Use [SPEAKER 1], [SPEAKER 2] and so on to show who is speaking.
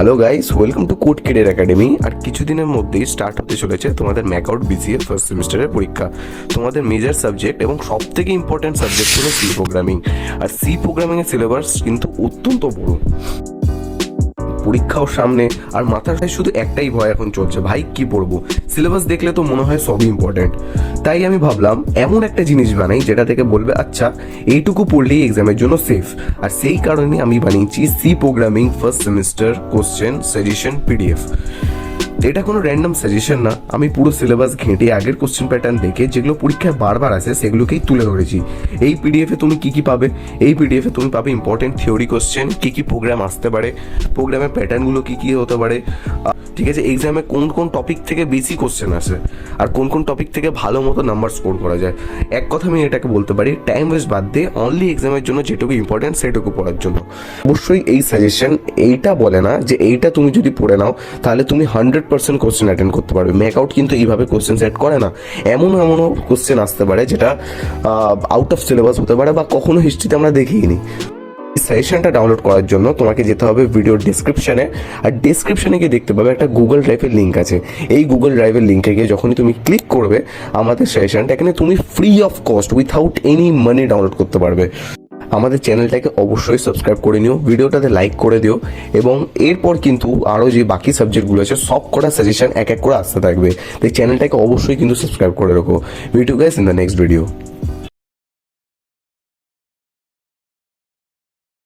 [SPEAKER 1] Hello guys, welcome to code কিডের academy. আর কিছুদিনের মধ্যেই স্টার্ট হতে চলেছে তোমাদের ম্যাকআউট বিসিএ ফার্স্ট সেমিস্টারের পরীক্ষা। তোমাদের মেজর সাবজেক্ট এবং সব থেকে ইম্পর্টেন্ট সাবজেক্ট হলো সি প্রোগ্রামিং। আর সি প্রোগ্রামিংয়ের সিলেবাস কিন্তু অত্যন্ত বড়। পরীক্ষাও সামনে, আর মাথার শুধু একটাই ভয় এখন চলছে, ভাই কি পড়বো। সিলেবাস দেখলে তো মনে হয় সবই ইম্পর্টেন্ট। তাই আমি ভাবলাম এমন একটা জিনিস বানাই যেটা থেকে বলবে আচ্ছা এইটুকু পড়লেই এক্সামের জন্য সেফ। আর সেই কারণে আমি বানিয়েছি C programming first semester question suggestion PDF. এটা কোনো র্যান্ডম সাজেশন না, আমি পুরো সিলেবাস ঘেঁটে আগের কোশ্চেন প্যাটার্ন দেখে যেগুলো পরীক্ষায় বারবার আসে সেগুলোকেই তুলে ধরেছি। এই পিডিএফে তুমি কি কি পাবে? এই পিডিএফে তুমি পাবে ইম্পর্টেন্ট থিওরি কোশ্চেন, কি কি প্রোগ্রাম আসতে পারে, প্রোগ্রামের প্যাটার্নগুলো কি কি হতে পারে, ঠিক আছে, এক্সামে কোন কোন টপিক থেকে বেশি কোশ্চেন আসে আর কোন কোন টপিক থেকে ভালো মতো নাম্বার স্কোর করা যায়। এক কথা আমি এটাকে বলতে পারি, টাইম ওয়েস্ট বাদ দিয়ে অনলি এক্সামের জন্য যেটুকু ইম্পর্টেন্ট সেটুকু পড়ার জন্য। অবশ্যই এই সাজেশন এইটা বলে না যে এইটা তুমি যদি পড়ে নাও তাহলে তুমি 100% কোশ্চেন অ্যাটেন্ড করতে পারবে। ম্যাকআউট কিন্তু এইভাবে কোশ্চেন সেট করে না। এমনও কোশ্চেন আসতে পারে যেটা আউট অফ সিলেবাস হতে পারে বা কখনো হিস্ট্রিতে আমরা দেখিনি। সাজেশনটা ডাউনলোড করার জন্য তোমাকে যেতে হবে ভিডিওর ডিসক্রিপশনে, আর ডিসক্রিপশনে গিয়ে দেখতে পাবে একটা গুগল ড্রাইভের লিঙ্ক আছে। এই গুগল ড্রাইভের লিঙ্কে গিয়ে যখনই তুমি ক্লিক করবে আমাদের সাজেশনটা এখানে তুমি free of cost without any money download করতে পারবে। আমাদের চ্যানেলটাকে অবশ্যই সাবস্ক্রাইব করে নিও, ভিডিওটাতে লাইক করে দিও, এবং এরপর কিন্তু আরও যে বাকি সাবজেক্টগুলো আছে সব কটা সাজেশন এক এক করে আসতে থাকবে। তাই চ্যানেলটাকে অবশ্যই কিন্তু সাবস্ক্রাইব করে রাখো। Video guys in the next video.